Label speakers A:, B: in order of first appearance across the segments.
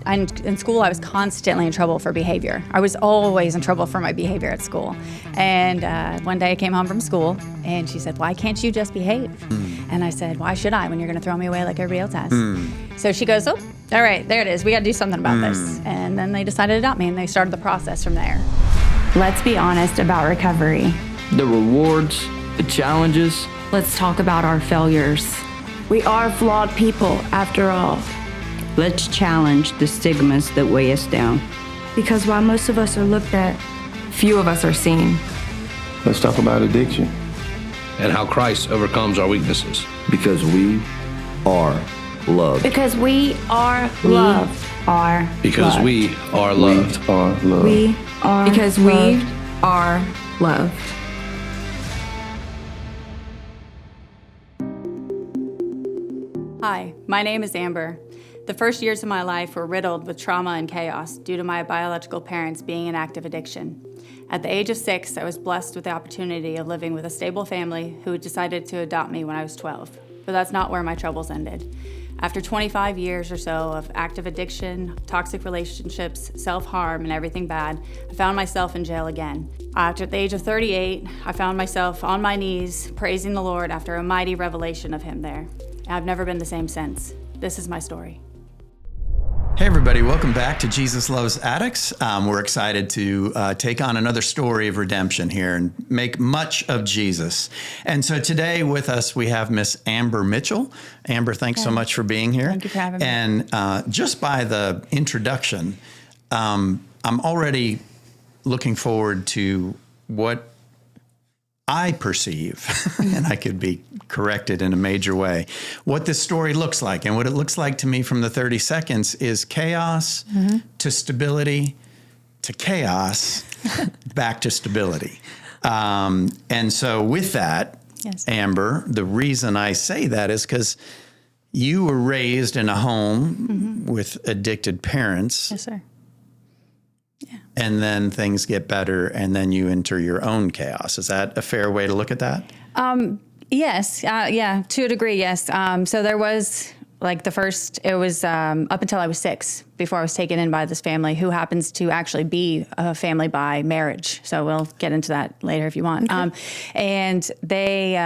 A: In school, I was constantly in trouble for behavior. I was always in trouble for my behavior at school. And one day I came home from school, and she said, "Why can't you just behave?" And I said, "Why should I when you're going to throw me away like everybody else has?" So she goes, "Oh, all right, there it is. We got to do something about this." And then they decided to adopt me, and they started the process from there.
B: Let's be honest about recovery.
C: The rewards, the challenges.
B: Let's talk about our failures. We are flawed people, after all.
D: Let's challenge the stigmas that weigh us down.
B: Because while most of us are looked at, few of us are seen.
E: Let's talk about addiction.
F: And how Christ overcomes our weaknesses.
C: Because we are loved.
B: Because we are loved.
F: Because we are loved.
E: We are loved.
B: We are because loved. We are loved.
A: Hi, my name is Amber. The first years of my life were riddled with trauma and chaos due to my biological parents being in active addiction. At the age of 6, I was blessed with the opportunity of living with a stable family who decided to adopt me when I was 12. But that's not where my troubles ended. After 25 years or so of active addiction, toxic relationships, self-harm, and everything bad, I found myself in jail again. After the age of 38, I found myself on my knees praising the Lord after a mighty revelation of Him there. I've never been the same since. This is my story.
G: Hey everybody, welcome back to Jesus Loves Addicts. We're excited to take on another story of redemption here and make much of Jesus. And so today with us we have Miss Amber Mitchell. Amber, thanks so much for being here.
A: Thank you for having me.
G: And just by the introduction, I'm already looking forward to what I perceive, and I could be corrected in a major way, what this story looks like. And what it looks like to me from the 30 seconds is chaos to stability to chaos back to stability. And so with that,
A: Yes.
G: Amber, the reason I say that is because you were raised in a home with addicted parents.
A: Yes, sir.
G: And then things get better, and then you enter your own chaos. Is that a fair way to look at that?
A: Yes. Yeah, to a degree, yes. So there was like it was up until I was 6 before I was taken in by this family who happens to actually be a family by marriage. So we'll get into that later if you want. Okay. And they,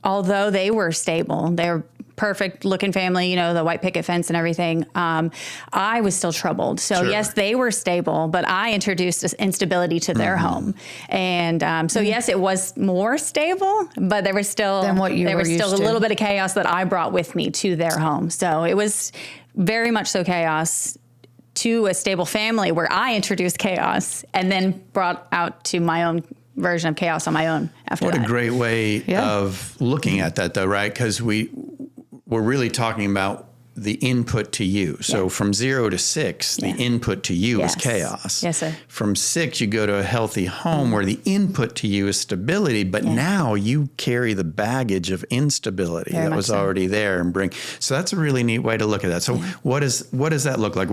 A: although they were stable, they were perfect looking family, you know, the white picket fence and everything. I was still troubled. So sure. Yes, they were stable, but I introduced instability to their home. And so yes, it was more stable, but there was still,
B: than what you
A: there
B: were
A: was still
B: used
A: a little
B: to.
A: bit of chaos that I brought with me to their home. So it was very much so chaos to a stable family where I introduced chaos and then brought out to my own version of chaos on my own after that.
G: What a great way of looking at that though, right? Because we're really talking about the input to you. So from 0 to 6, the input to you is chaos.
A: Yes, sir.
G: From 6, you go to a healthy home where the input to you is stability, but now you carry the baggage of instability that was already there and so that's a really neat way to look at that. So what does that look like?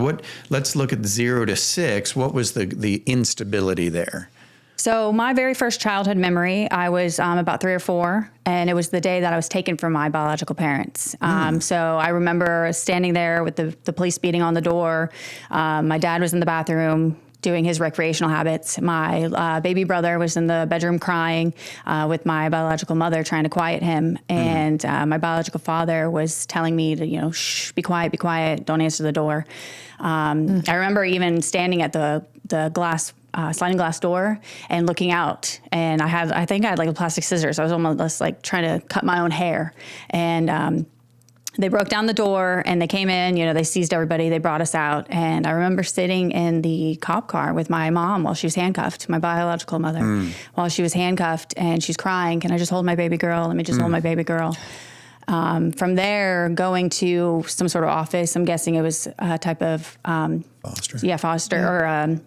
G: Let's look at the 0 to 6. What was the instability there?
A: So my very first childhood memory, I was about 3 or 4, and it was the day that I was taken from my biological parents. So I remember standing there with the police beating on the door. My dad was in the bathroom doing his recreational habits. My baby brother was in the bedroom crying with my biological mother trying to quiet him. And my biological father was telling me to, shh, be quiet, don't answer the door. I remember even standing at the sliding glass door and looking out, and I think I had like a plastic scissors. I was almost like trying to cut my own hair, and they broke down the door and they came in. They seized everybody. They brought us out, and I remember sitting in the cop car with my mom while she was handcuffed, my biological mother, while she was handcuffed, and she's crying. Can I just hold my baby girl? Let me just hold my baby girl. From there, going to some sort of office. I'm guessing it was a type of
G: Foster.
A: Yeah, Foster or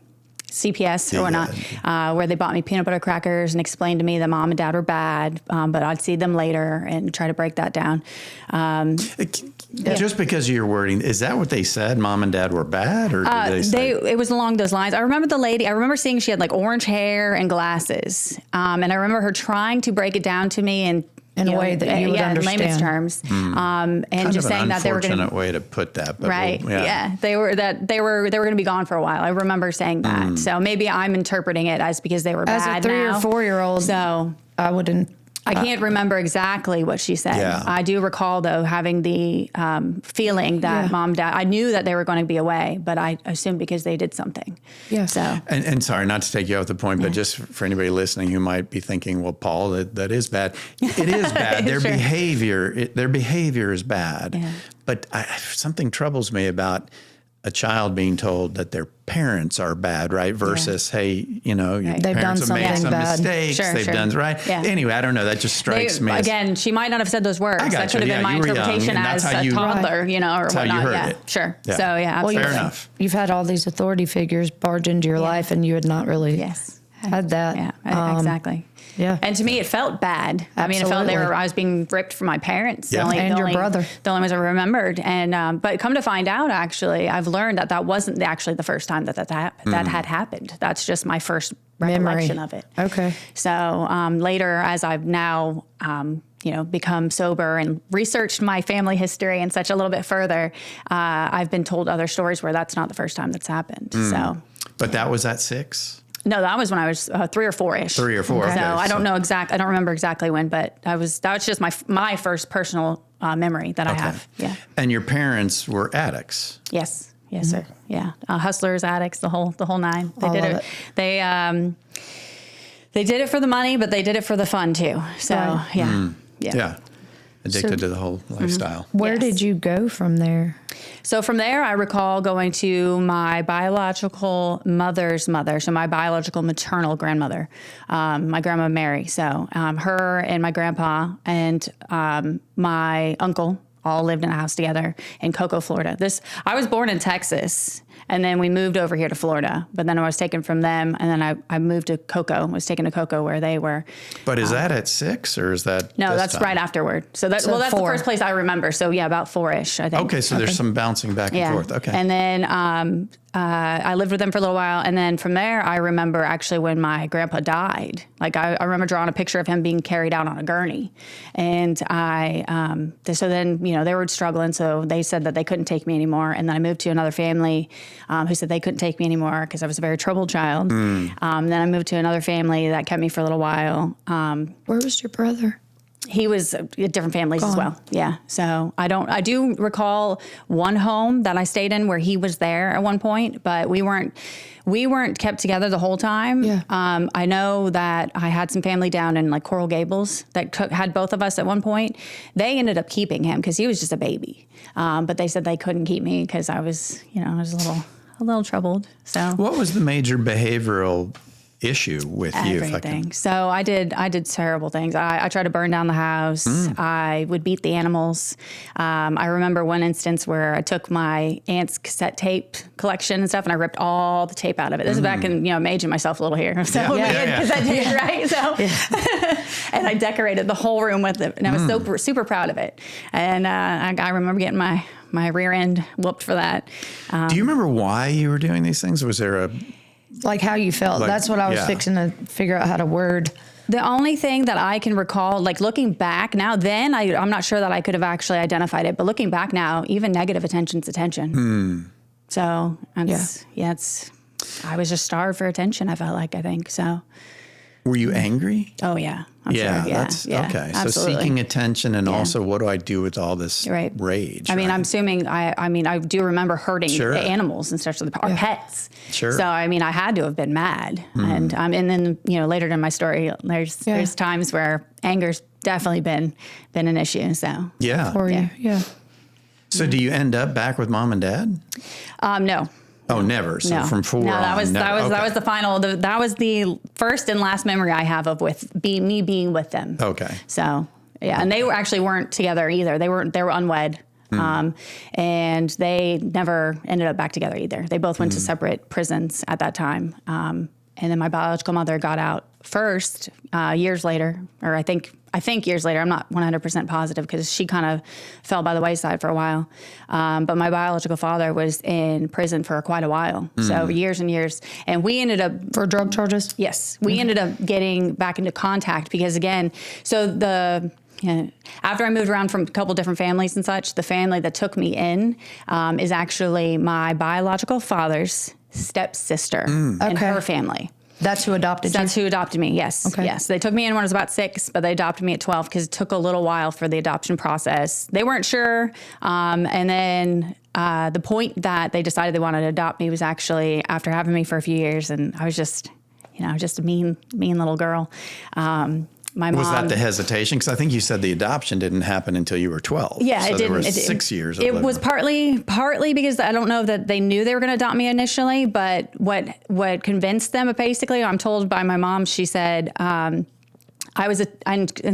A: CPS or whatnot, where they bought me peanut butter crackers and explained to me that mom and dad were bad, but I'd see them later and try to break that down.
G: Just because of your wording, is that what they said? Mom and dad were bad, or did they say?
A: It was along those lines. I remember the lady. I remember seeing she had like orange hair and glasses, and I remember her trying to break it down to me and
H: in a way that you would understand.
A: In layman's terms. And
G: Kind
A: just
G: of
A: saying
G: an
A: that they were going
G: unfortunate way to put that. But
A: right. They were going to be gone for a while. I remember saying that. So maybe I'm interpreting it as because they were bad
H: As a 3
A: now.
H: or 4 year old,
A: So
H: I wouldn't.
A: I can't remember exactly what she said.
G: Yeah.
A: I do recall, though, having the feeling that mom, dad, I knew that they were going to be away, but I assumed because they did something.
H: Yeah.
A: So.
G: And sorry, not to take you off the point, but just for anybody listening who might be thinking, well, Paul, that is bad. It is bad. Their behavior is bad.
A: Yeah.
G: But something troubles me about a child being told that their parents are bad, right? Versus, hey, your
H: They've
G: parents
H: done
G: have made
H: something
G: some
H: bad.
G: mistakes.
A: Sure,
G: They've
A: sure.
G: done right.
A: Yeah.
G: Anyway, I don't know. That just strikes me.
A: Again, she might not have said those words.
G: I got
A: That could
G: you.
A: have been
G: Yeah,
A: my
G: you were young,
A: interpretation
G: and
A: as
G: that's how
A: a
G: you-
A: toddler, or
G: That's how you
A: whatnot.
G: heard
A: Yeah,
G: it.
A: sure.
G: Yeah.
A: So, absolutely.
G: Fair enough.
H: You've had all these authority figures barge into your life, and you had not really had that.
A: Yeah, exactly.
H: Yeah.
A: And to me, it felt bad. I mean, it felt
H: Absolutely.
A: I was being ripped from my parents.
G: Yeah.
H: And your brother.
A: The only ones I remembered. And, but come to find out, actually, I've learned that wasn't actually the first time that had happened. That's just my first recollection of it.
H: Okay.
A: So later, as I've now, become sober and researched my family history and such a little bit further, I've been told other stories where that's not the first time that's happened. So.
G: But that was at 6?
A: No, that was when I was 3 or 4-ish.
G: 3 or 4. Okay.
A: So I don't know I don't remember exactly when, but that was just my first personal memory that I have. Yeah.
G: And your parents were addicts.
A: Yes, sir. Yeah. Hustlers, addicts, the whole 9. They did it. They did it for the money, but they did it for the fun too. So yeah.
G: Addicted to the whole lifestyle.
H: Where did you go from there?
A: So from there, I recall going to my biological mother's mother, so my biological maternal grandmother, my grandma Mary. So her and my grandpa and my uncle all lived in a house together in Cocoa, Florida. I was born in Texas, and then we moved over here to Florida. But then I was taken from them, and then I moved to Cocoa. Was taken to Cocoa where they were.
G: But is that at 6 or is that?
A: No,
G: this
A: that's
G: time?
A: right afterward. So that's
H: 4.
A: the first place I remember. So yeah, about 4-ish, I think.
G: Okay, so there's some bouncing back and forth. Okay.
A: And then I lived with them for a little while. And then from there, I remember actually when my grandpa died. Like I remember drawing a picture of him being carried out on a gurney. And so then, they were struggling. So they said that they couldn't take me anymore. And then I moved to another family who said they couldn't take me anymore because I was a very troubled child. Then I moved to another family that kept me for a little while.
H: Where was your brother?
A: He was at different families as well. Yeah. So I do recall one home that I stayed in where he was there at one point, but we weren't kept together the whole time.
H: Yeah.
A: I know that I had some family down in like Coral Gables that had both of us at one point. They ended up keeping him because he was just a baby. But they said they couldn't keep me because I was a little troubled. So
G: What was the major behavioral issue with you?
A: everything. So I did terrible things. I tried to burn down the house. I would beat the animals. I remember one instance where I took my aunt's cassette tape collection and stuff, and I ripped all the tape out of it. This is back in, I'm aging myself a little here. So cassette tape, right? So, and I decorated the whole room with it, and I was super proud of it. And I remember getting my rear end whooped for that.
G: Do you remember why you were doing these things? Was there a...
H: Like how you felt. That's what I was fixing to figure out how to word.
A: The only thing that I can recall, like looking back now, then I'm not sure that I could have actually identified it, but looking back now, even negative attention's attention. So I was just starved for attention. I felt like, I think so.
G: Were you angry?
A: Oh yeah. I'm sure.
G: That's okay.
A: Absolutely.
G: So seeking attention and also what do I do with all this rage?
A: I mean,
G: right?
A: I'm assuming, I do remember hurting the animals and stuff, our pets.
G: Sure.
A: So, I mean, I had to have been mad. And then, later in my story, there's times where anger's definitely been an issue. So.
G: Yeah.
H: For you. Yeah.
G: So do you end up back with mom and dad?
A: No.
G: Oh, never. So
A: No.
G: from 4
A: No,
G: on.
A: that was the final. That was the first and last memory I have of me being with them.
G: Okay.
A: So and they weren't together either. They were unwed, and they never ended up back together either. They both went to separate prisons at that time. And then my biological mother got out first years later, or I think years later. I'm not 100% positive because she kind of fell by the wayside for a while. But my biological father was in prison for quite a while, so years and years. And we ended up...
H: For drug charges?
A: Yes. We ended up getting back into contact because, again, so Yeah. After I moved around from a couple different families and such, the family that took me in is actually my biological father's stepsister and her family.
H: That's who adopted you?
A: That's who adopted me, yes.
H: Okay.
A: Yes. They took me in when I was about 6, but they adopted me at 12 because it took a little while for the adoption process. They weren't sure. And then the point that they decided they wanted to adopt me was actually after having me for a few years. And I was just, just a mean little girl. My mom.
G: Was that the hesitation? Because I think you said the adoption didn't happen until you were 12.
A: Yeah,
G: so
A: it didn't.
G: There was 6 years of
A: It
G: living.
A: was partly because I don't know that they knew they were going to adopt me initially, but what convinced them, basically, I'm told by my mom, she said, in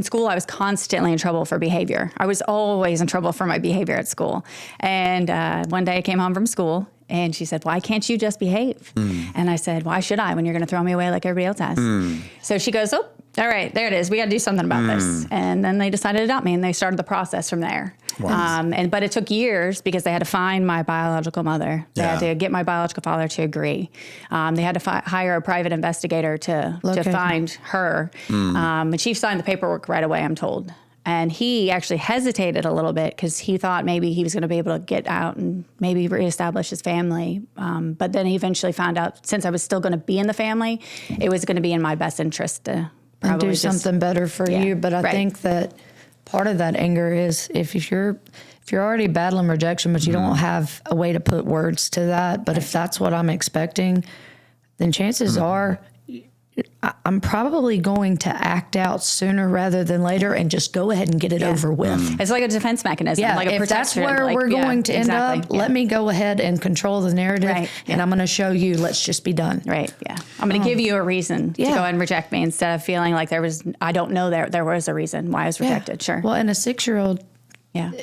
A: school, I was constantly in trouble for behavior. I was always in trouble for my behavior at school. And one day I came home from school, and she said, why can't you just behave? And I said, why should I when you're going to throw me away like everybody else has? So she goes, oh, all right, there it is. We got to do something about this. And then they decided to adopt me, and they started the process from there. Wow. But it took years because they had to find my biological mother. They had to get my biological father to agree. They had to hire a private investigator to find her. And she signed the paperwork right away, I'm told. And he actually hesitated a little bit because he thought maybe he was going to be able to get out and maybe reestablish his family. But then he eventually found out, since I was still going to be in the family, it was going to be in my best interest to
H: probably do something better for you. But I think that part of that anger is if you're already battling rejection, but you don't have a way to put words to that. But if that's what I'm expecting, then chances are I'm probably going to act out sooner rather than later and just go ahead and get it over with.
A: It's like a defense mechanism, like a
H: if that's
A: protection.
H: where we're going to end up, let me go ahead and control the narrative, and I'm going to show you, let's just be done.
A: Right, yeah. I'm going to give you a reason to go ahead and reject me instead of feeling like I don't know there was a reason why I was rejected, sure.
H: Well, and a 6-year-old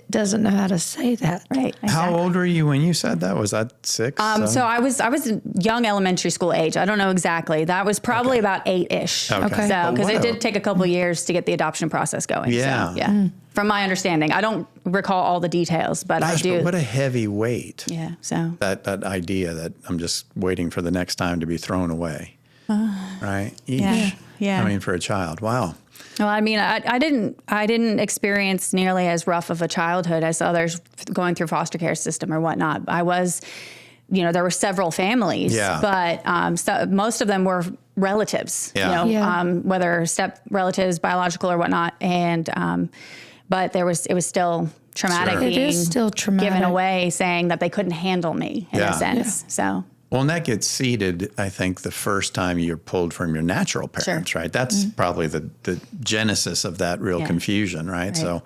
H: doesn't know how to say that.
A: Right. Exactly.
G: How old were you when you said that? Was that 6?
A: So I was young elementary school age. I don't know exactly. That was probably about 8-ish.
G: Okay.
A: So because it did take a couple years to get the adoption process going.
G: Yeah.
A: So, yeah. From my understanding, I don't recall all the I do.
G: But what a heavy weight.
A: Yeah. So
G: that idea that I'm just waiting for the next time to be thrown away. Right. Eesh.
A: Yeah.
G: I mean, for a child. Wow.
A: Well, I mean, I didn't experience nearly as rough of a childhood as others going through foster care system or whatnot. I was, there were several families, but most of them were relatives, whether step relatives, biological or whatnot. And, but it was still traumatic.
G: Sure.
A: Being
H: It is still traumatic.
A: given away, saying that they couldn't handle me in a sense.
H: Yeah.
A: So.
G: Well, and that gets seeded, I think, the first time you're pulled from your natural parents, right? That's probably the genesis of that real confusion, right? So,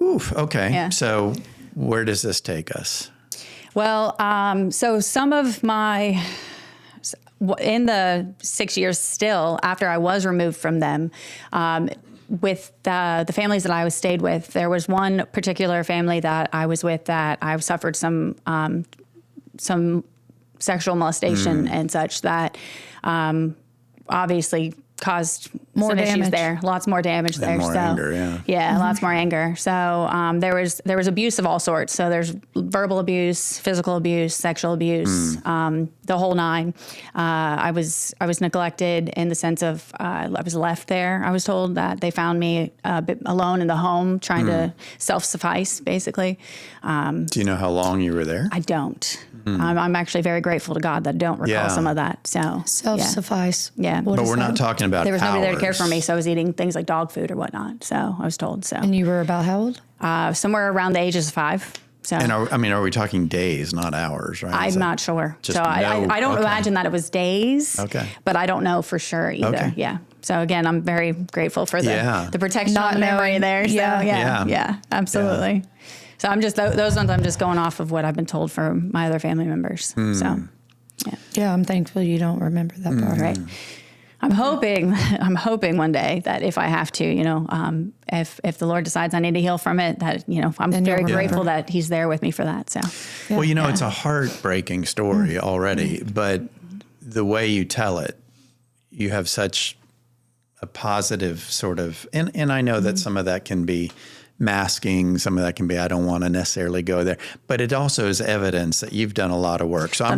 G: okay. Yeah. So where does this take us?
A: Well, so some of in the 6 years still, after I was removed from them, with the families that I stayed with, there was one particular family that I was with that I suffered some sexual molestation and such that obviously caused
H: more
A: some
H: damage
A: issues there, lots more damage there.
G: More anger,
A: lots more anger. So there was abuse of all sorts. So there's verbal abuse, physical abuse, sexual abuse, the whole nine. I was neglected in the sense of I was left there. I was told that they found me a bit alone in the home, trying to self-suffice, basically.
G: Do you know how long you were there?
A: I don't. I'm actually very grateful to God that I don't recall some of that. So
H: self-suffice.
A: Yeah.
G: But we're not talking about
A: there was nobody there to care
G: hours.
A: for me, so I was eating things like dog food or whatnot. So I was told. So.
H: And you were about how old?
A: Somewhere around the ages of 5. So.
G: And are we talking days, not hours, right?
A: I'm not sure.
G: just
A: So I don't imagine that it was days.
G: Okay.
A: But I don't know for sure either.
G: Okay.
A: Yeah. So again, I'm very grateful for the protection
H: Not
A: on the memory
H: knowing.
A: there. So
H: Yeah.
A: yeah, absolutely. Yeah. So I'm just those ones. I'm just going off of what I've been told from my other family members. So
H: Yeah, I'm thankful you don't remember that part.
A: Right. I'm hoping one day that if I have to, if the Lord decides I need to heal from it, that, I'm very grateful that He's there with me for that. So,
G: Well, it's a heartbreaking story already, but the way you tell it, you have such a positive sort of, and I know that some of that can be masking. Some of that can be, I don't want to necessarily go there. But it also is evidence that you've done a lot of work. So I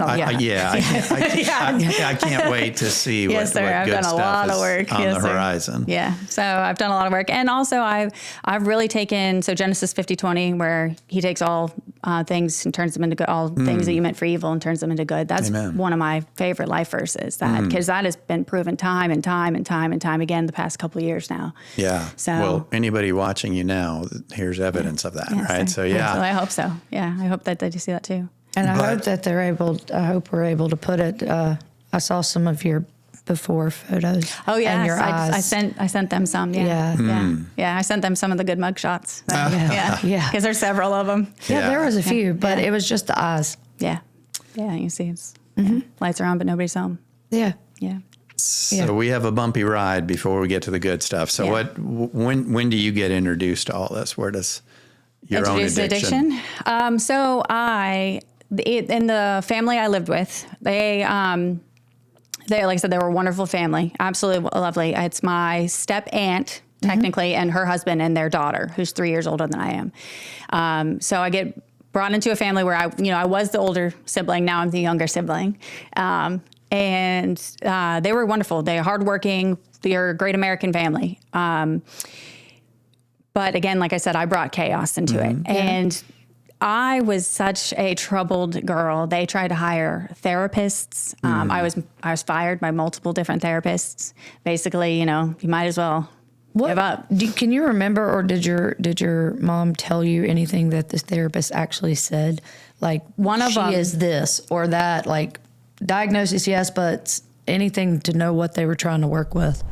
G: can't wait to see what good stuff is on the horizon.
A: Yeah. So I've done a lot of work. And also I've really taken, Genesis 50:20, where he takes all things and turns them into good, all things that you meant for evil and turns them into good. That's one of my favorite life verses, because that has been proven time and time again the past couple of years now.
G: Yeah.
A: So,
G: well, anybody watching you now, here's evidence of that, right? So, yeah.
A: I hope so. Yeah. I hope that they see that too.
H: And I hope that we're able to put it, I saw some of your before photos.
A: Oh yeah,
H: and your eyes.
A: I sent them some. Yeah. I sent them some of the good mug shots. Because there's several of them.
H: Yeah, there was a few, but it was just the eyes.
A: Yeah. You see, it's lights are on, but nobody's home.
H: Yeah.
G: So we have a bumpy ride before we get to the good stuff. So when do you get introduced to all this? Where does your own addiction?
A: So in the family I lived with, they, like I said, they were a wonderful family, absolutely lovely. It's my step aunt, technically, and her husband and their daughter, who's 3 years older than I am. So I get brought into a family where I was the older sibling. Now I'm the younger sibling. And they were wonderful. They're hardworking. They're a great American family. But again, like I said, I brought chaos into it. And I was such a troubled girl. They tried to hire therapists. I was fired by multiple different therapists. Basically, you might as well give up.
H: Can you remember, or did your mom tell you anything that this therapist actually said? Like,
A: one of them
H: is this or that, like, diagnosis, yes, but anything to know what they were trying to work with.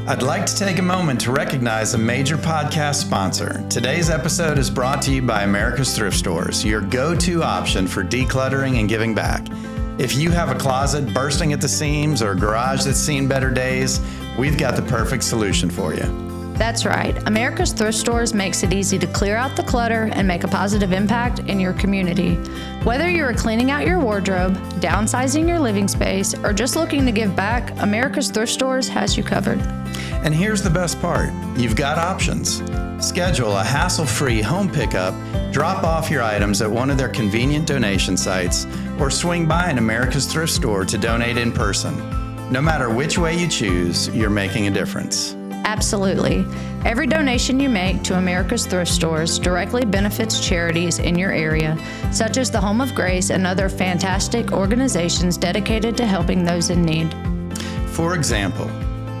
G: I'd like to take a moment to recognize a major podcast sponsor. Today's episode is brought to you by America's Thrift Stores, your go-to option for decluttering and giving back. If you have a closet bursting at the seams or a garage that's seen better days, we've got the perfect solution for you.
H: That's right. America's Thrift Stores makes it easy to clear out the clutter and make a positive impact in your community. Whether you're cleaning out your wardrobe, downsizing your living space, or just looking to give back, America's Thrift Stores has you covered.
G: And here's the best part. You've got options. Schedule a hassle-free home pickup, drop off your items at one of their convenient donation sites, or swing by an America's Thrift Store to donate in person. No matter which way you choose, you're making a difference.
H: Absolutely. Every donation you make to America's Thrift Stores directly benefits charities in your area, such as the Home of Grace and other fantastic organizations dedicated to helping those in need.
G: For example,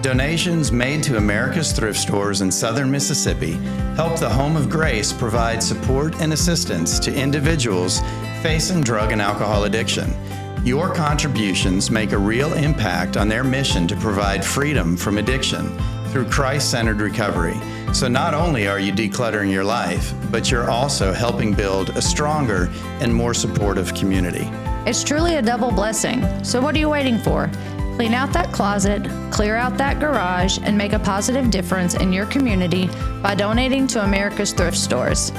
G: donations made to America's Thrift Stores in southern Mississippi help the Home of Grace provide support and assistance to individuals facing drug and alcohol addiction. Your contributions make a real impact on their mission to provide freedom from addiction through Christ-centered recovery. So not only are you decluttering your life, but you're also helping build a stronger and more supportive community.
H: It's truly a double blessing. So what are you waiting for? Clean out that closet, clear out that garage, and make a positive difference in your community by donating to America's Thrift Stores.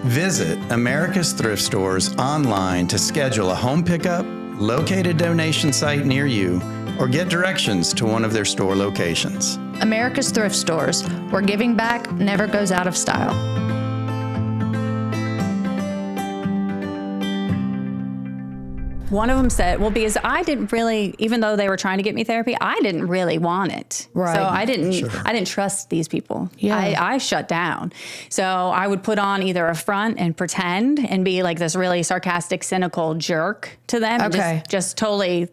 G: Visit America's Thrift Stores online to schedule a home pickup, locate a donation site near you, or get directions to one of their store locations.
H: America's Thrift Stores, where giving back never goes out of style.
A: One of them said, because I didn't really, even though they were trying to get me therapy, I didn't really want it.
H: Right.
A: So I didn't trust these people.
H: Yeah.
A: I shut down. So I would put on either a front and pretend and be like this really sarcastic, cynical jerk to them.
H: Okay.
A: Just totally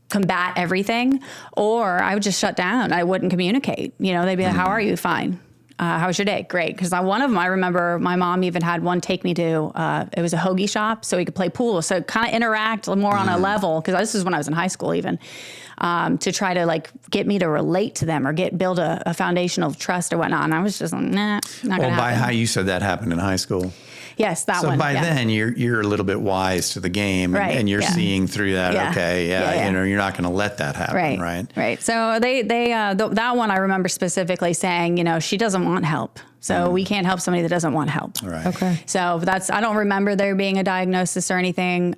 A: combat everything, or I would just shut down. I wouldn't communicate. They'd be like, how are you? Fine. How was your day? Great. Because one of them, I remember my mom even had one take me to, it was a hoagie shop, so we could play pool. So kind of interact more on a level, because this is when I was in high school even, to try to get me to relate to them or build a foundation of trust or whatnot. And I was just like, nah, not gonna happen.
G: By how you said that happened in high school.
A: Yes, that
G: so
A: one.
G: So by then you're a little bit wise to the game, and you're seeing through that.
A: Yeah.
G: Okay, you're not going to let that happen, right?
A: Right. So that one I remember specifically saying, she doesn't want help, so we can't help somebody that doesn't want help.
G: Right.
H: Okay.
A: So I don't remember there being a diagnosis or anything.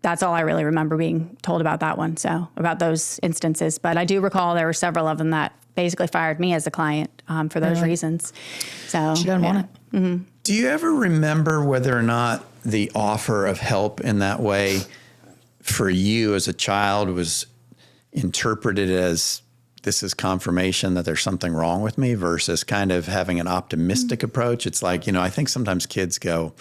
A: that's all I really remember being told about that one. So about those instances, but I do recall there were several of them that basically fired me as a client for those reasons. So
H: she doesn't want it.
A: Mm-hmm.
G: Do you ever remember whether or not the offer of help in that way for you as a child was interpreted as, this is confirmation that there's something wrong with me, versus kind of having an optimistic approach? It's like, I think sometimes kids go,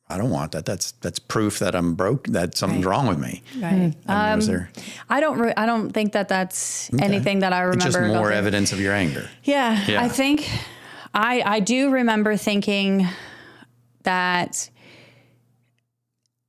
G: I don't want that. That's proof that I'm broke, that something's wrong with me.
A: Right.
G: Was there?
A: I don't think that that's anything that I remember.
G: It's just more evidence of your anger.
A: Yeah. I think I do remember thinking that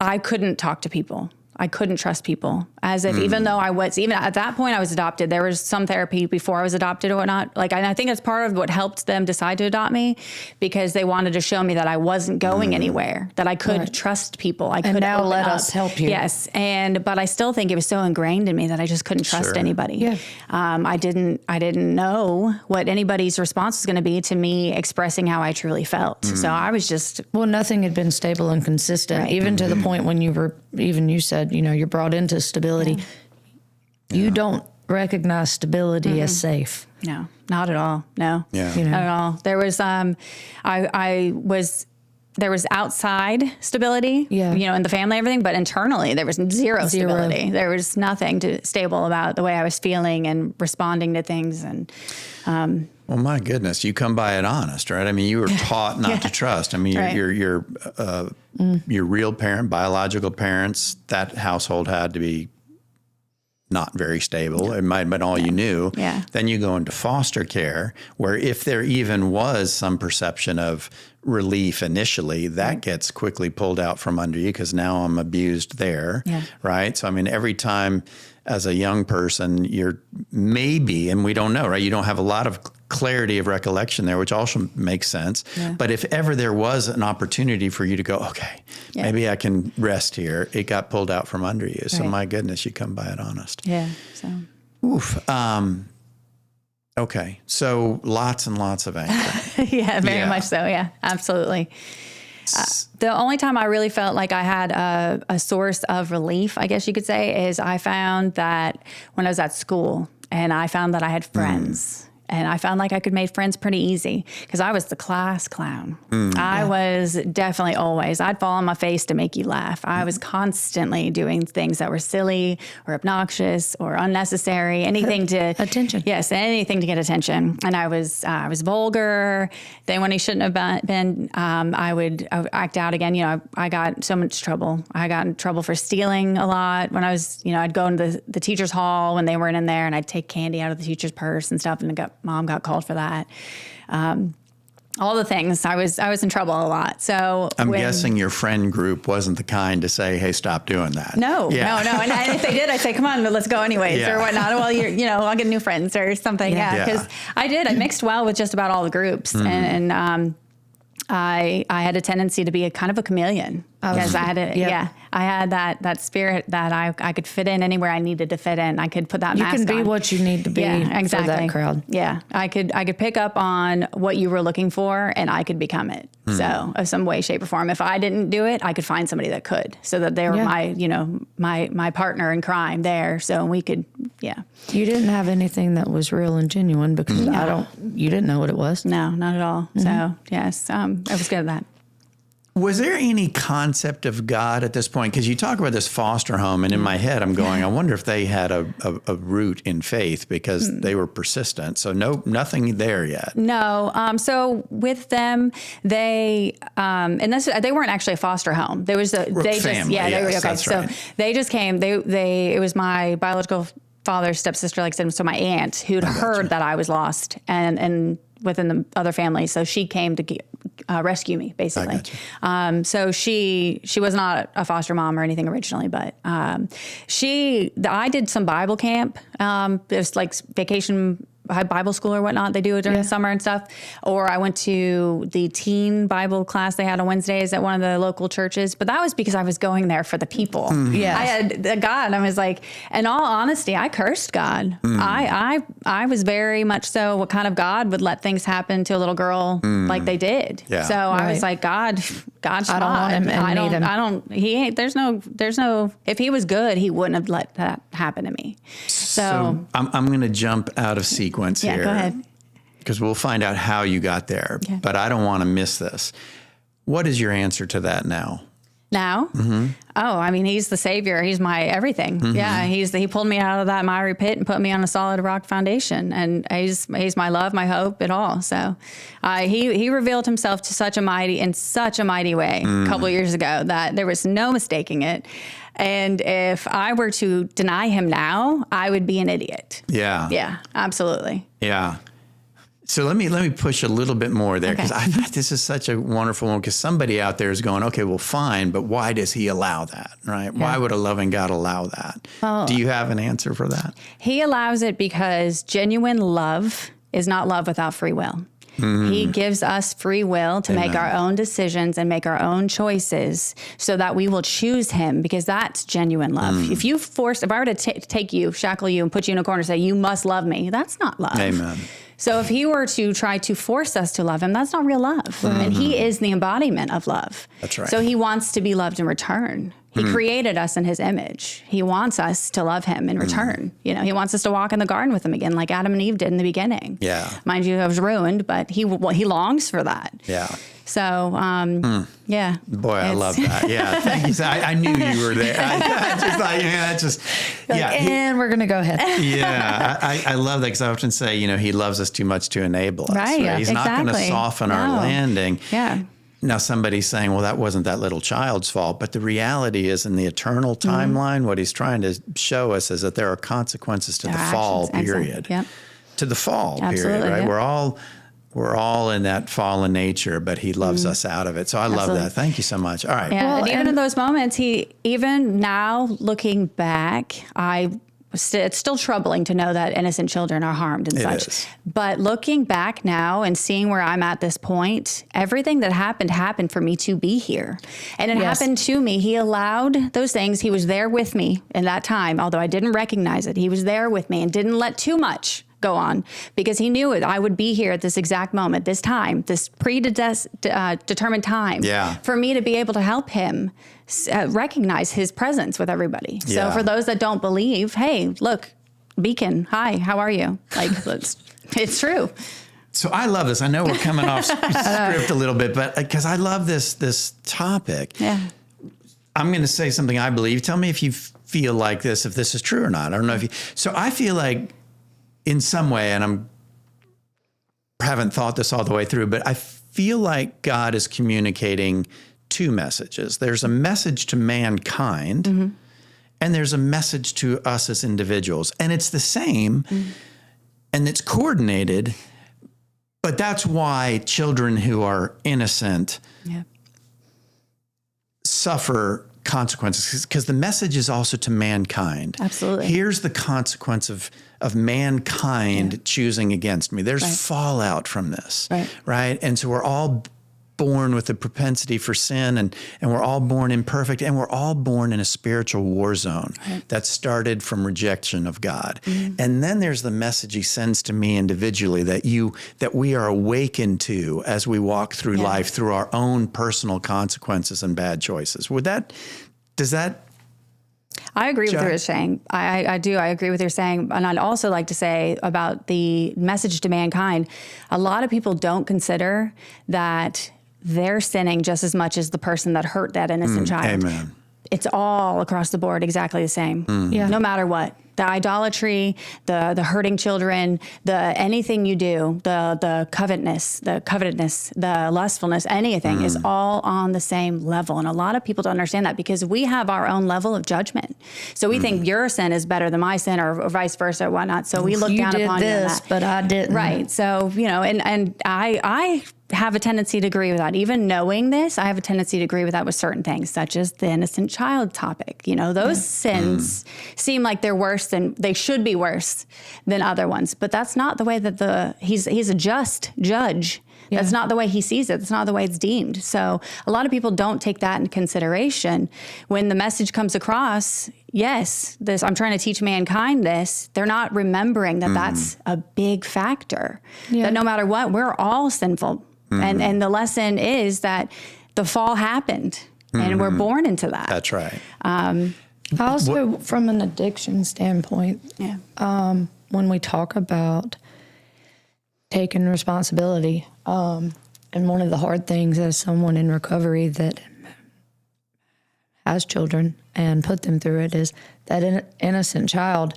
A: I couldn't talk to people. I couldn't trust people, as if even though even at that point I was adopted, there was some therapy before I was adopted or whatnot. And I think that's part of what helped them decide to adopt me, because they wanted to show me that I wasn't going anywhere, that I could trust people. I could
H: now let
A: up.
H: us help you.
A: Yes. But I still think it was so ingrained in me that I just couldn't trust anybody.
H: Yeah.
A: I didn't know what anybody's response was going to be to me expressing how I truly felt. So I was just,
H: nothing had been stable and consistent, even to the point when you said, you're brought into stability. You don't recognize stability as safe.
A: no, not at all. No,
G: Yeah.
A: not at all. There was, there was outside stability, in the family, everything, but internally there was zero stability. There was nothing stable about the way I was feeling and responding to things. And,
G: well, my goodness, you come by it honest, right? I mean, you were taught not to trust. I mean, your real parent, biological parents, that household had to be not very stable. It might have been all you knew.
A: Yeah.
G: Then you go into foster care, where if there even was some perception of relief initially, that gets quickly pulled out from under you, because now I'm abused there, right? So, I mean, every time as a young person, you're maybe, and we don't know, right? You don't have a lot of clarity of recollection there, which also makes sense. Yeah. But if ever there was an opportunity for you to go, okay, maybe I can rest here, it got pulled out from under you. So my goodness, you come by it honest.
A: Yeah. So.
G: Oof. Okay. So lots and lots of anger.
A: Yeah, very much so. Yeah, absolutely. The only time I really felt like I had a source of relief, I guess you could say, is I found that when I was at school, and I found that I had friends. And I found like I could make friends pretty easy, because I was the class clown. I was definitely always, I'd fall on my face to make you laugh. I was constantly doing things that were silly or obnoxious or unnecessary, anything to
H: attention.
A: Yes, anything to get attention. And I was vulgar. Then when he shouldn't have been, I would act out again. I got so much trouble. I got in trouble for stealing a lot when I was, I'd go into the teacher's hall when they weren't in there, and I'd take candy out of the teacher's purse and stuff, and mom got called for that. All the things. I was in trouble a lot. So
G: I'm guessing your friend group wasn't the kind to say, hey, stop doing that.
A: No. And if they did, I'd say, come on, let's go anyways, or whatnot. Well, I'll get new friends or something. Yeah. Because I did. I mixed well with just about all the groups. And I had a tendency to be a kind of a chameleon. Because I had that spirit that I could fit in anywhere I needed to fit in. I could put that mask on.
H: You can be what you need to be for that crowd.
A: Yeah, I could pick up on what you were looking for, and I could become it. So, of some way, shape, or form. If I didn't do it, I could find somebody that could, so that they were my partner in crime there. So we could, You
H: didn't have anything that was real and genuine, because you didn't know what it was.
A: No, not at all. So yes, I was good at that.
G: Was there any concept of God at this point? Because you talk about this foster home, and in my head, I'm going, I wonder if they had a root in faith, because they were persistent. So nothing there yet. No.
A: So with them, they they weren't actually a foster home. There was
G: family.
A: So they just came. It was my biological father's stepsister, like I said, so my aunt who'd heard that I was lost and within the other family. So she came to rescue me, basically. So she was not a foster mom or anything originally, but I did some Bible camp. It was like vacation Bible school or whatnot they do during the summer and stuff. Or I went to the teen Bible class they had on Wednesdays at one of the local churches. But that was because I was going there for the people.
H: Yeah,
A: I had God. I was like, in all honesty, I cursed God. I was very much so what kind of God would let things happen to a little girl like they did.
G: Yeah.
A: So I was like, God's
H: I don't want him and need him.
A: I don't, he ain't, there's no, if he was good, he wouldn't have let that happen to me. So
G: I'm going to jump out of sequence here.
A: Go ahead.
G: Because we'll find out how you got there, but I don't want to miss this. What is your answer to that now?
A: Now? Oh, I mean, he's the savior. He's my everything. Yeah. He pulled me out of that miry pit and put me on a solid rock foundation. And he's my love, my hope, it all. So he revealed himself in such a mighty way a couple of years ago that there was no mistaking it. And if I were to deny him now, I would be an idiot.
G: Yeah.
A: Yeah, absolutely.
G: Yeah. So let me push a little bit more there, because I thought this is such a wonderful one, because somebody out there is going, okay, well, fine, but why does he allow that, right? Yeah. Why would a loving God allow that? Well, do you have an answer for that?
A: He allows it because genuine love is not love without free will. He gives us free will to make our own decisions and make our own choices so that we will choose him, because that's genuine love. If I were to take you, shackle you, and put you in a corner and say, you must love me, that's not love.
G: Amen.
A: So if he were to try to force us to love him, that's not real love. And he is the embodiment of love.
G: That's right.
A: So he wants to be loved in return. He created us in his image. He wants us to love him in return. You know, he wants us to walk in the garden with him again, like Adam and Eve did in the beginning. Yeah. Mind you, it was ruined, but he longs for that.
G: Yeah.
A: So, yeah.
G: Boy, I love that. Yeah. Thank you. I knew you were there.
H: And we're going to go ahead.
G: Yeah. I love that, because I often say, he loves us too much to enable us.
A: Right.
G: He's not going to soften our landing.
A: Yeah.
G: Now, somebody's saying, well, that wasn't that little child's fault. But the reality is, in the eternal timeline, what he's trying to show us is that there are consequences to the fall period.
A: Yep.
G: To the fall
A: Absolutely,
G: period, right?
A: Yep.
G: We're all in that fallen nature, but he loves us out of it. So I love that. Thank you so much. All right.
A: Yeah, well, and even in those moments, even now looking back, it's still troubling to know that innocent children are harmed and such.
G: Is.
A: But looking back now and seeing where I'm at this point, everything that happened for me to be here. And it happened to me. He allowed those things. He was there with me in that time, although I didn't recognize it. He was there with me and didn't let too much go on, because he knew it. I would be here at this exact moment, this time, this predetermined time for me to be able to help him recognize his presence with everybody. So for those that don't believe, hey, look, Beacon, hi, how are you? Like, it's true.
G: So I love this. I know we're coming off script a little bit, but because I love this topic. Yeah. I'm going to say something I believe. Tell me if you feel like this, if this is true or not. I don't know if you. So I feel like, in some way, and I haven't thought this all the way through, but I feel like God is communicating two messages. There's a message to mankind, and there's a message to us as individuals. And it's the same, and it's coordinated, but that's why children who are innocent suffer consequences, because the message is also to mankind.
A: Absolutely.
G: Here's the consequence of mankind choosing against me. There's fallout from this, right? And so we're all born with a propensity for sin, and we're all born imperfect, and we're all born in a spiritual war zone that started from rejection of God. And then there's the message he sends to me individually that we are awakened to as we walk through life, through our own personal consequences and bad choices. Does that?
A: I agree with what you're saying. I do. I agree with what you're saying. And I'd also like to say about the message to mankind, a lot of people don't consider that they're sinning just as much as the person that hurt that innocent child.
G: Amen.
A: It's all across the board exactly the same, no matter what. The idolatry, the hurting children, anything you do, the covetousness, the lustfulness, anything is all on the same level. And a lot of people don't understand that, because we have our own level of judgment. So we think your sin is better than my sin, or vice versa or whatnot. So we look down upon you on that.
H: But I didn't.
A: Right. So, and I have a tendency to agree with that. Even knowing this, I have a tendency to agree with that with certain things, such as the innocent child topic. Those sins seem like they're worse they should be worse than other ones. But that's not the way that he's a just judge. Yeah. That's not the way he sees it. That's not the way it's deemed. So a lot of people don't take that into consideration. When the message comes across, yes, I'm trying to teach mankind this, they're not remembering that that's a big factor. Yeah. That no matter what, we're all sinful. And the lesson is that the fall happened and we're born into that.
G: That's right.
H: Also, from an addiction standpoint, when we talk about taking responsibility, and one of the hard things as someone in recovery that has children and put them through it is that innocent child,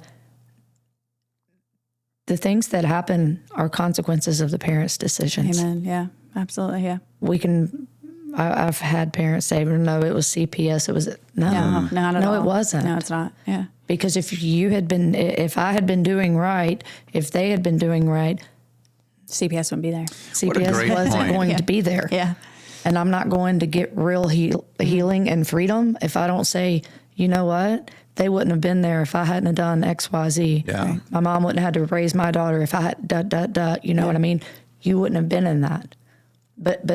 H: the things that happen are consequences of the parents' decisions.
A: Amen. Yeah, absolutely. Yeah.
H: I've had parents say, no, it was CPS. It was, no,
A: not at all.
H: No, it wasn't.
A: No, it's not. Yeah.
H: Because if I had been doing right, if they had been doing right,
A: CPS wouldn't be there.
H: CPS wasn't going to be there.
A: Yeah.
H: And I'm not going to get real healing and freedom if I don't say, you know what? They wouldn't have been there if I hadn't have done X, Y, Z.
G: Yeah.
H: My mom wouldn't have had to raise my daughter if I had you know what I mean? You wouldn't have been in that. But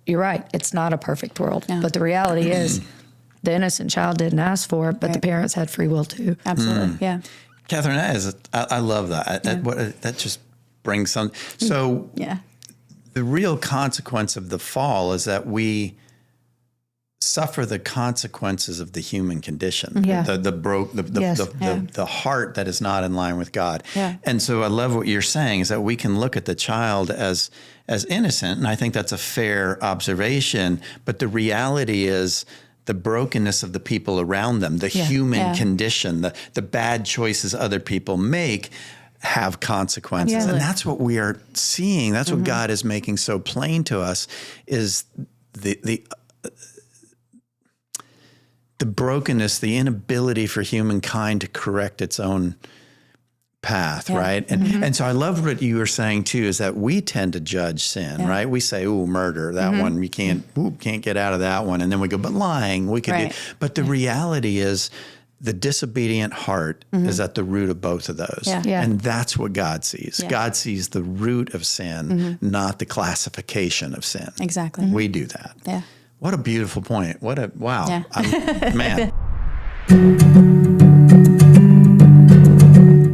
H: you're right. It's not a perfect world. No. But the reality is the innocent child didn't ask for it, but the parents had free will too.
A: Absolutely. Yeah.
G: Kathryn, I love that. That just brings some. So the real consequence of the fall is that we suffer the consequences of the human condition, the heart that is not in line with God. Yeah. And so I love what you're saying is that we can look at the child as innocent, and I think that's a fair observation, but the reality is the brokenness of the people around them, the human condition, the bad choices other people make have consequences. And that's what we are seeing. That's what God is making so plain to us is the brokenness, the inability for humankind to correct its own path, right? And so I love what you were saying too, is that we tend to judge sin, right? We say, "Ooh, murder, that one, you can't get out of that one," and then we go, "But lying, we could do." But the reality is, the disobedient heart is at the root of both of those, and that's what God sees. God sees the root of sin, not the classification of sin.
A: Exactly.
G: We do that. Yeah. What a beautiful point. Wow. Yeah. Man.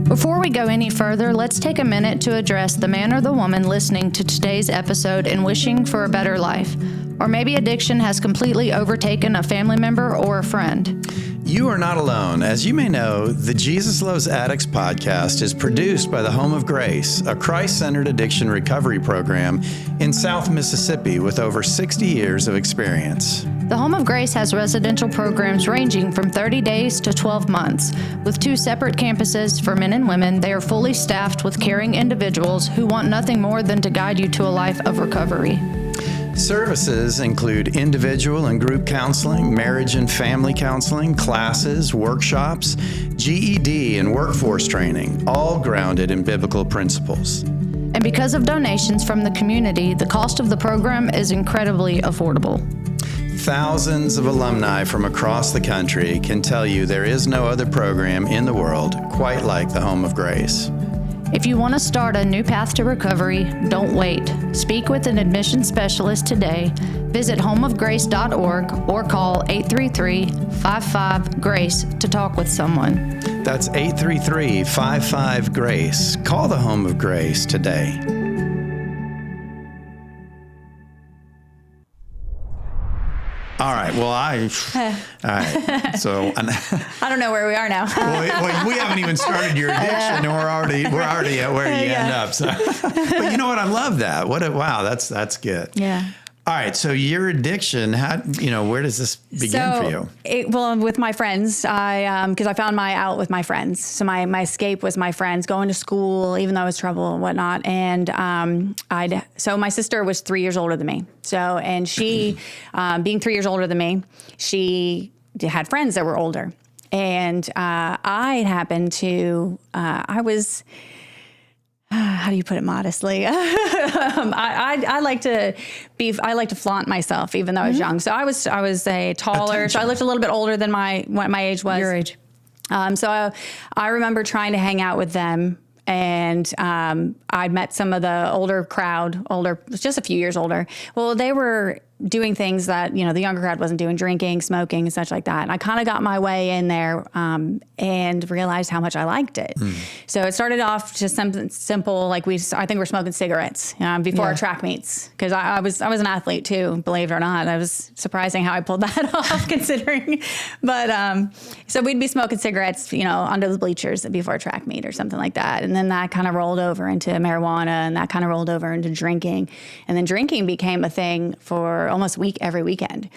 I: Before we go any further, let's take a minute to address the man or the woman listening to today's episode and wishing for a better life. Or maybe addiction has completely overtaken a family member or a friend.
G: You are not alone. As you may know, the Jesus Loves Addicts podcast is produced by the Home of Grace, a Christ-centered addiction recovery program in South Mississippi with over 60 years of experience.
I: The Home of Grace has residential programs ranging from 30 days to 12 months. With 2 separate campuses for men and women, they are fully staffed with caring individuals who want nothing more than to guide you to a life of recovery.
G: Services include individual and group counseling, marriage and family counseling, classes, workshops, GED, and workforce training, all grounded in biblical principles.
I: And because of donations from the community, the cost of the program is incredibly affordable.
G: Thousands of alumni from across the country can tell you there is no other program in the world quite like the Home of Grace.
I: If you want to start a new path to recovery, don't wait. Speak with an admission specialist today. Visit homeofgrace.org or call 833-55-GRACE to talk with someone.
G: That's 833-55-GRACE. Call the Home of Grace today. All right. Well, all right. So
A: I don't know where we are now.
G: well, we haven't even started your addiction, and we're already at where you end up. So, but you know what? I love that. Wow, that's good.
A: Yeah.
G: All right. So your addiction, where does this begin for you?
A: With my friends, because I found my out with my friends. So my escape was my friends, going to school, even though I was trouble and whatnot. And so my sister was 3 years older than me. So, and she, being 3 years older than me, she had friends that were older. And I happened to, I was... how do you put it modestly? I like to flaunt myself, even though I was young. So I was a taller.
H: Attention.
A: So I looked a little bit older than what my age was.
H: Your age.
A: So I remember trying to hang out with them. And I met some of the older crowd, just a few years older. Well, they were doing things that, the younger crowd wasn't doing, drinking, smoking, and such like that. And I kind of got my way in there and realized how much I liked it. So it started off just something simple, like I think we're smoking cigarettes before our track meets, because I was an athlete too, believe it or not. I was surprising how I pulled that off, considering. But so we'd be smoking cigarettes, under the bleachers before a track meet or something like that. And then that kind of rolled over into marijuana, and that kind of rolled over into drinking. And then drinking became a thing for almost every weekend.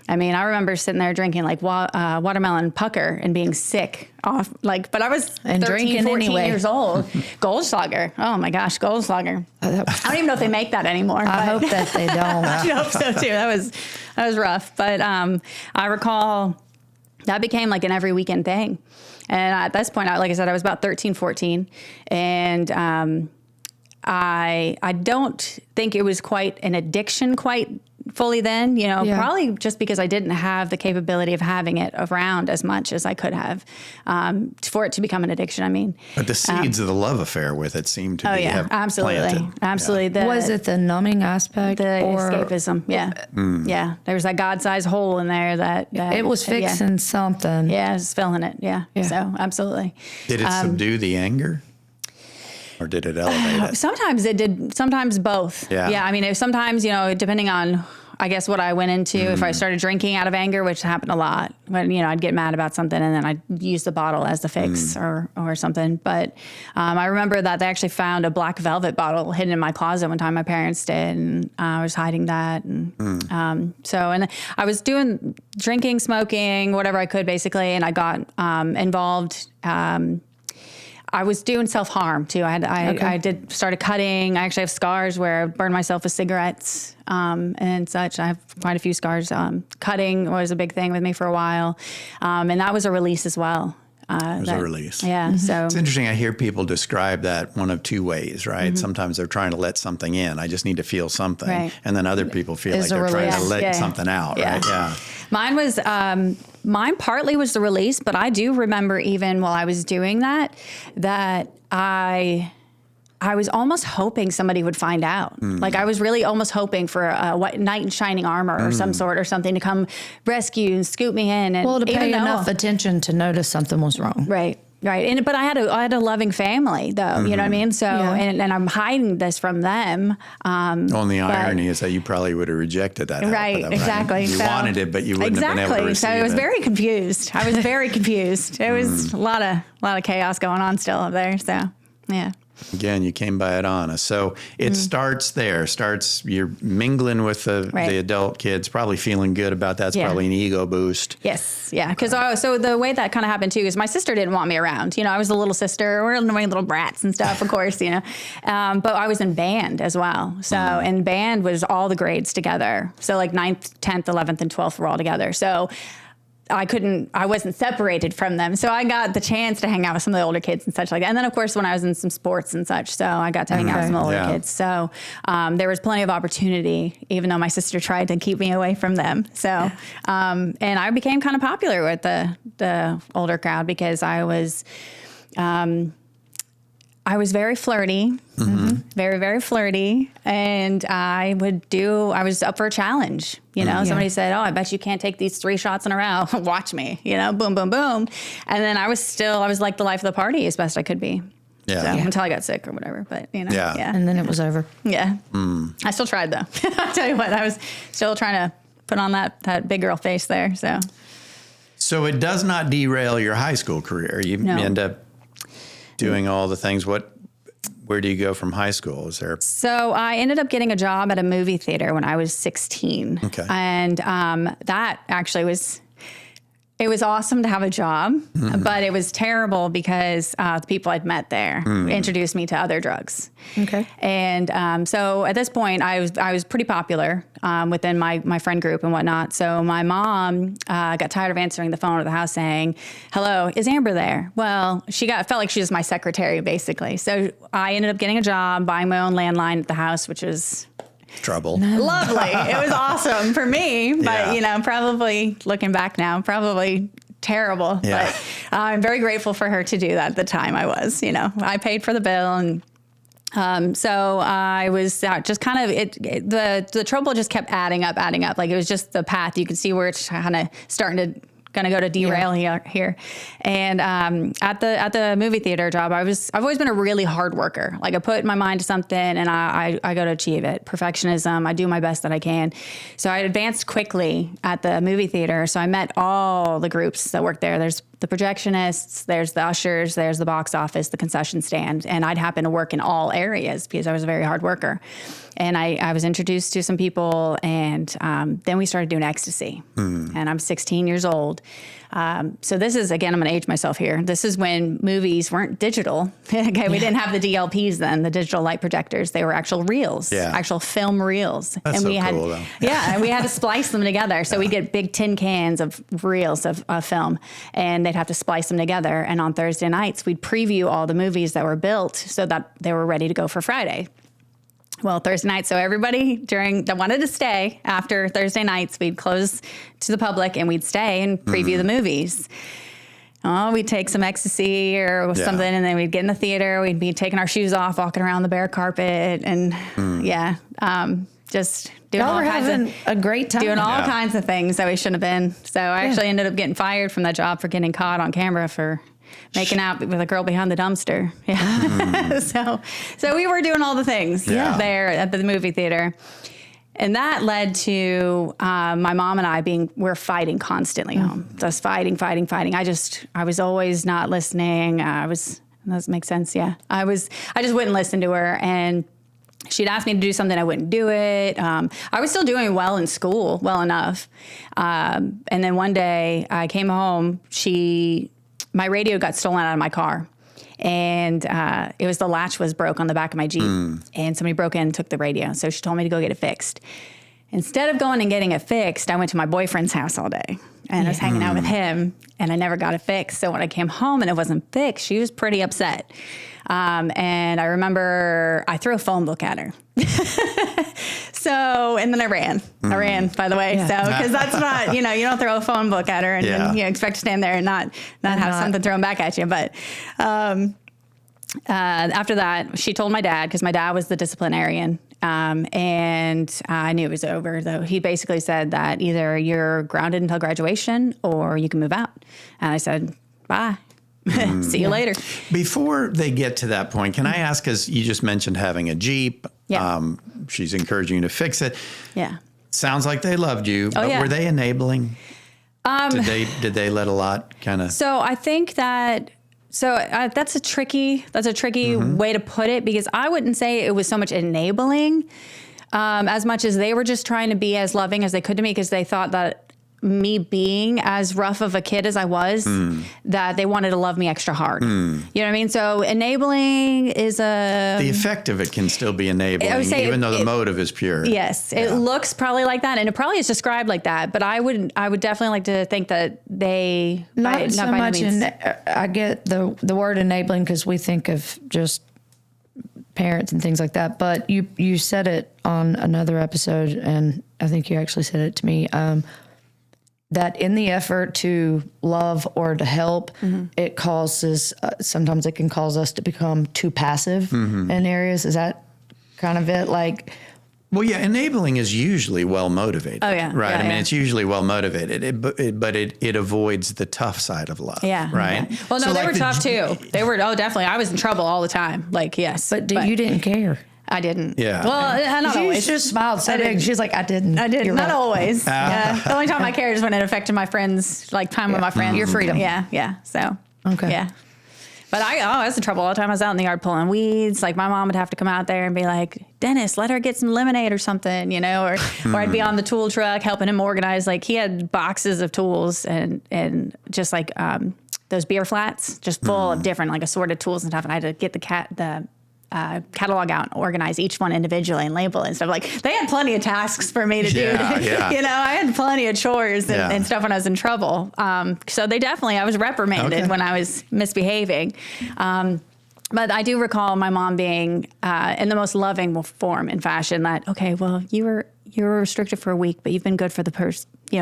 A: I mean, I remember sitting there drinking like watermelon pucker and being sick off, but I was 13, 14 years old. Goldschlager. Oh my gosh, Goldschlager. I don't even know if they make that anymore.
H: I hope that they don't.
A: I hope so too. That was rough. But I recall that became like an every weekend thing. And at this point, like I said, I was about 13, 14. And I don't think it was quite an addiction fully then, probably just because I didn't have the capability of having it around as much as I could have for it to become an addiction. I mean,
G: but the seeds of the love affair with it seemed to have
A: absolutely.
G: planted.
H: Was it the numbing aspect?
A: Escapism, yeah. There was that God-sized hole in there that
H: it was fixing something.
A: Yeah, it was filling it, yeah. So absolutely.
G: Did it subdue the anger? Or did it elevate it?
A: Sometimes it did. Sometimes both. Yeah. I mean, sometimes, depending on, I guess, what I went into, if I started drinking out of anger, which happened a lot, when, I'd get mad about something and then I'd use the bottle as the fix or something. But I remember that they actually found a black velvet bottle hidden in my closet one time. My parents did, and I was hiding that. And and I was doing drinking, smoking, whatever I could, basically. And I got involved. I was doing self-harm too. I started cutting. I actually have scars where I burned myself with cigarettes and such. I have quite a few scars. Cutting was a big thing with me for a while. And that was a release as well.
G: It was a release.
A: Yeah. So
G: it's interesting. I hear people describe that one of two ways, right? Sometimes they're trying to let something in. I just need to feel something. Right. And then other people feel like they're trying to let something out, right? Yeah.
A: Mine partly was the release, but I do remember even while I was doing that I was almost hoping somebody would find out. Like I was really almost hoping for a knight in shining armor or some sort or something to come rescue and scoop me in. And
H: to pay enough attention to notice something was wrong.
A: Right. But I had a loving family though, you know what I mean? So, and I'm hiding this from them.
G: Well, the irony is that you probably would have rejected that.
A: Right, exactly.
G: You wanted it, but you wouldn't have been able to receive it.
A: So I was very confused. It was a lot of chaos going on still up there. So, yeah.
G: Again, you came by it honest. So it starts there. You're mingling with the adult kids, probably feeling good about that. It's probably an ego boost.
A: Yes, yeah. Because so the way that kind of happened too is my sister didn't want me around. I was a little sister. We're annoying little brats and stuff, of course. But I was in band as well. So and band was all the grades together. So like 9th, 10th, 11th, and 12th were all together. So I wasn't separated from them. So I got the chance to hang out with some of the older kids and such like that. And then, of course, when I was in some sports and such, so I got to hang out with some older kids. So there was plenty of opportunity, even though my sister tried to keep me away from them. So, and I became kind of popular with the older crowd because I was very flirty, very, very flirty. And I was up for a challenge. Somebody said, "Oh, I bet you can't take these 3 shots in a row. Watch me, boom, boom, boom." And then I was like the life of the party as best I could be. Yeah. So, until I got sick or whatever, but yeah.
H: And then it was over.
A: Yeah. I still tried though. I'll tell you what, I was still trying to put on that big girl face there.
G: So it does not derail your high school career. You end up doing all the things. Where do you go from high school?
A: So I ended up getting a job at a movie theater when I was 16.
G: Okay.
A: And that actually was awesome to have a job, but it was terrible because the people I'd met there introduced me to other drugs.
H: Okay.
A: And so at this point, I was pretty popular within my friend group and whatnot. So my mom got tired of answering the phone at the house saying, "Hello, is Amber there?" Well, felt like she was my secretary, basically. So I ended up getting a job, buying my own landline at the house, which was
G: trouble.
A: Lovely. It was awesome for me, but probably looking back now, probably terrible.
G: Yeah.
A: But I'm very grateful for her to do that at the time. I paid for the bill, and so I was just kind of the trouble just kept adding up. Like it was just the path. You could see where it's kind of starting to going to go to derail here. And at the movie theater job, I've always been a really hard worker. Like I put my mind to something and I go to achieve it. Perfectionism. I do my best that I can. So I advanced quickly at the movie theater. So I met all the groups that work there. There's the projectionists, there's the ushers, there's the box office, the concession stand. And I'd happen to work in all areas because I was a very hard worker. And I was introduced to some people, and then we started doing ecstasy. And I'm 16 years old. So this is, again, I'm going to age myself here. This is when movies weren't digital. Okay, we didn't have the DLPs then, the digital light projectors. They were actual reels, actual film reels.
G: That's
A: and we
G: so
A: had,
G: cool, though.
A: and we had to splice them together. So we'd get big tin cans of reels of film, and they'd have to splice them together. And on Thursday nights, we'd preview all the movies that were built so that they were ready to go for Friday. Well, Thursday night, so everybody that wanted to stay after Thursday nights, we'd close to the public and we'd stay and preview the movies. Oh, we'd take some ecstasy or something, and then we'd get in the theater. We'd be taking our shoes off, walking around the bare carpet, and just doing
H: Y'all were having a great time.
A: Doing all kinds of things that we shouldn't have been. So I actually ended up getting fired from that job for getting caught on camera for making out with a girl behind the dumpster. Yeah. So we were doing all the things there at the movie theater. And that led to my mom and I we're fighting constantly home. Just fighting. I was always not listening. Does that make sense? Yeah. I just wouldn't listen to her. And she'd ask me to do something, I wouldn't do it. I was still doing well in school, well enough. And then one day I came home, my radio got stolen out of my car, and it was the latch was broke on the back of my Jeep, and somebody broke in and took the radio. So she told me to go get it fixed. Instead of going and getting it fixed, I went to my boyfriend's house all day, and I was hanging out with him, and I never got it fixed. So when I came home and it wasn't fixed, she was pretty upset. And I remember I threw a phone book at her. And then I ran. By the way. So, because that's not, you don't throw a phone book at her and then you expect to stand there and not have something thrown back at you. But after that, she told my dad, because my dad was the disciplinarian. And I knew it was over, though. He basically said that either you're grounded until graduation or you can move out. And I said, bye. See you later.
G: Before they get to that point, can I ask, because you just mentioned having a Jeep.
A: Yeah.
G: She's encouraging you to fix it.
A: Yeah.
G: Sounds like they loved you, but were they enabling? Did they let a lot kind of?
A: So I think that, that's a tricky way to put it, because I wouldn't say it was so much enabling as much as they were just trying to be as loving as they could to me, because they thought that me being as rough of a kid as I was, that they wanted to love me extra hard. You know what I mean? So enabling is the
G: effect of it can still be enabling, even though the motive is pure.
A: Yes, it looks probably like that, and it probably is described like that. But I would definitely like to think that they
H: not so much. I get the word enabling because we think of just parents and things like that. But you said it on another episode, and I think you actually said it to me. That in the effort to love or to help, it causes, sometimes it can cause us to become too passive in areas. Is that kind of it?
G: Well, yeah, enabling is usually well motivated.
A: Oh, yeah.
G: Right.
A: Yeah,
G: it's usually well motivated, but it avoids the tough side of love.
A: Yeah.
G: Right.
A: Yeah. Well, no, they were tough too. They were, definitely. I was in trouble all the time. Yes.
H: But you didn't care.
A: I didn't.
G: Yeah.
A: Well, not always.
H: She just smiled so big. She's like, I didn't.
A: You're not
H: right.
A: always. Yeah. The only time I cared is when it affected my friends, time with my friends.
H: Your freedom.
A: Yeah. Yeah. So.
H: Okay.
A: Yeah. But I was in trouble all the time. I was out in the yard pulling weeds. My mom would have to come out there and be like, Dennis, let her get some lemonade or something, or I'd be on the tool truck helping him organize. He had boxes of tools and just those beer flats, just full of different assorted tools and stuff. And I had to get the catalog out and organize each one individually and label it and stuff. They had plenty of tasks for me to do.
G: Yeah.
A: I had plenty of chores and stuff when I was in trouble. So I was reprimanded when I was misbehaving. But I do recall my mom being in the most loving form and fashion that, okay, well, you were restricted for a week, but you've been good for the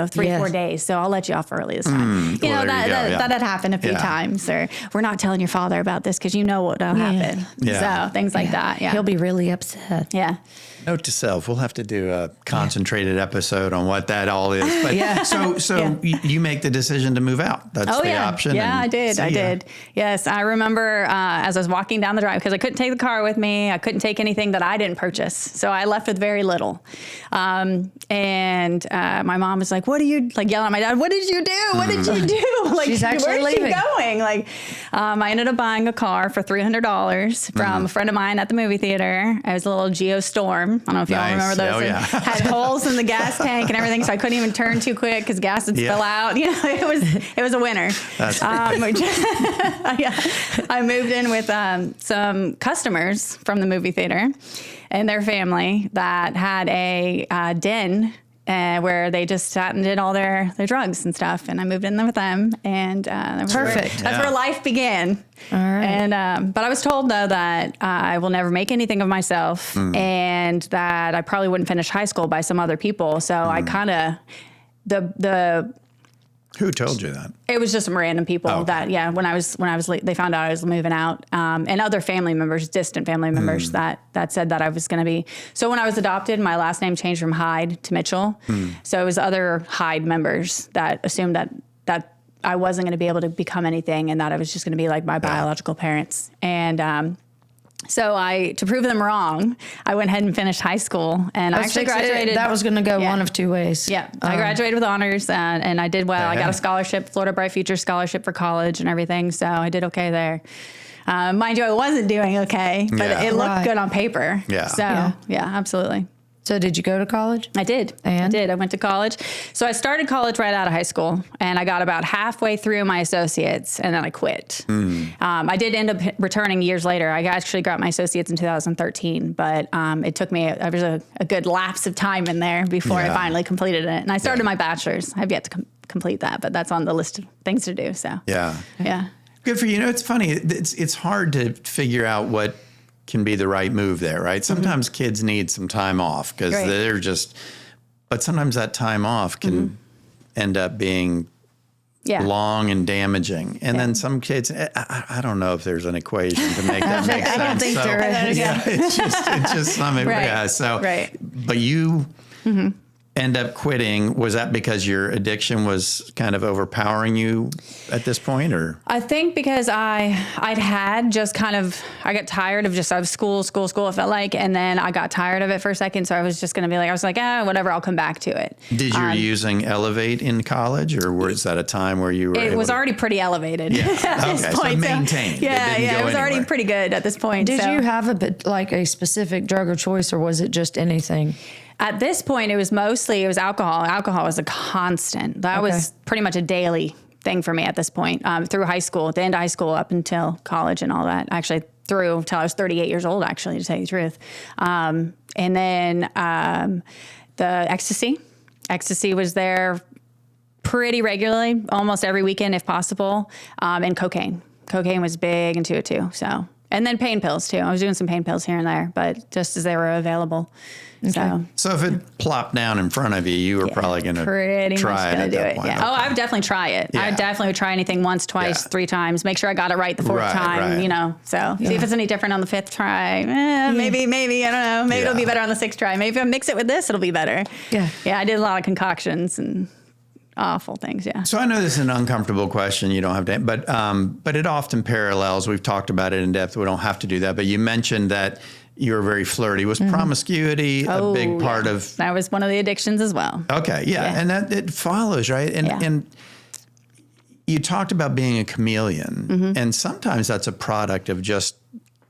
A: 3-4 days. So I'll let you off early this time. That had happened a few times. Or we're not telling your father about this because you know what'll happen. Yeah. So things like that. Yeah.
H: He'll be really upset.
A: Yeah.
G: Note to self, we'll have to do a concentrated episode on what that all is. But so you make the decision to move out. That's the option.
A: Yeah, I did. Yes, I remember as I was walking down the drive, because I couldn't take the car with me. I couldn't take anything that I didn't purchase. So I left with very little. And my mom was like, what are you, like yelling at my dad, what did you do? What did you do? Like,
H: she's actually leaving.
A: Where's she going? Like, I ended up buying a car for $300 from a friend of mine at the movie theater. It was a little Geo Storm. I don't know if y'all remember those. Had holes in the gas tank and everything, so I couldn't even turn too quick because gas would spill out. It was a winner. I moved in with some customers from the movie theater and their family that had a den where they just sat and did all their drugs and stuff. And I moved in there with them. And
H: perfect.
A: That's where life began.
H: All right.
A: And but I was told, though, that I will never make anything of myself and that I probably wouldn't finish high school by some other people. So I kind of,
G: Who told you that?
A: It was just some random people that, when I was they found out I was moving out, and other family members, distant family members that said that I was going to be. So when I was adopted, my last name changed from Hyde to Mitchell. So it was other Hyde members that assumed that I wasn't going to be able to become anything and that I was just going to be like my biological parents. And so to prove them wrong, I went ahead and finished high school, and I actually graduated.
H: That was going to go one of two ways.
A: Yeah, I graduated with honors, and I did well. I got a scholarship, Florida Bright Future scholarship for college and everything, so I did okay there. Mind you, I wasn't doing okay, but it looked good on paper. Yeah. So, absolutely.
H: So did you go to college?
A: I did. I did. I went to college. So I started college right out of high school, and I got about halfway through my associates, and then I quit. I did end up returning years later. I actually got my associates in 2013, but it took me, there was a good lapse of time in there before I finally completed it. And I started my bachelor's. I have yet to complete that, but that's on the list of things to do. So yeah.
G: Good for you. It's funny. It's hard to figure out what can be the right move there, right? Sometimes kids need some time off because they're just, but sometimes that time off can end up being long and damaging. And then some kids, I don't know if there's an equation to make that make sense.
H: I don't think there is.
G: It's just something. But you end up quitting. Was that because your addiction was kind of overpowering you at this point, or?
A: I think because I got tired of I was school, it felt like, and then I got tired of it for a second, so I was just going to be like, I was like, whatever, I'll come back to it.
G: Did you using Elevate in college, or was that a time where you were
A: It was already pretty elevated at this point.
G: So maintained.
A: It was already pretty good at this point.
H: Did you have a specific drug of choice, or was it just anything?
A: At this point, it was alcohol. Alcohol was a constant. That was pretty much a daily thing for me at this point, through high school, at the end of high school, up until college and all that. Actually, through until I was 38 years old, actually, to tell you the truth. And then the ecstasy. Ecstasy was there pretty regularly, almost every weekend if possible, and cocaine. Cocaine was big into it too. So, and then pain pills too. I was doing some pain pills here and there, but just as they were available.
G: So if it plopped down in front of you, you were probably going to try it at that point.
A: Yeah. Oh, I would definitely try it. Yeah. I definitely would try anything once, twice, 3 times. Make sure I got it right the 4th time, So see if it's any different on the 5th try. Maybe, I don't know. Maybe it'll be better on the 6th try. Maybe if I mix it with this, it'll be better. Yeah. Yeah, I did a lot of concoctions and awful things, So
G: I know this is an uncomfortable question. You don't have to, but it often parallels. We've talked about it in depth. We don't have to do that. But you mentioned that you were very flirty. Was promiscuity a big part of?
A: That was one of the addictions as well.
G: Okay, and that it follows, right? And you talked about being a chameleon, and sometimes that's a product of just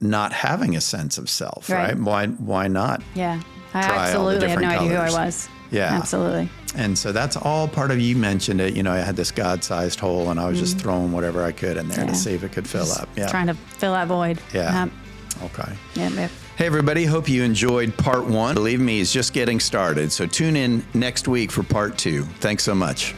G: not having a sense of self, right? Why not?
A: Yeah, I absolutely had no idea who I was. Yeah, absolutely.
G: And so that's all part of, you mentioned it, I had this God-sized hole and I was just throwing whatever I could in there to see if it could fill up. Yeah.
A: Trying to fill that void.
G: Yeah. Okay.
A: Yeah.
G: Hey, everybody. Hope you enjoyed part 1. Believe me, he's just getting started. So tune in next week for part 2. Thanks so much.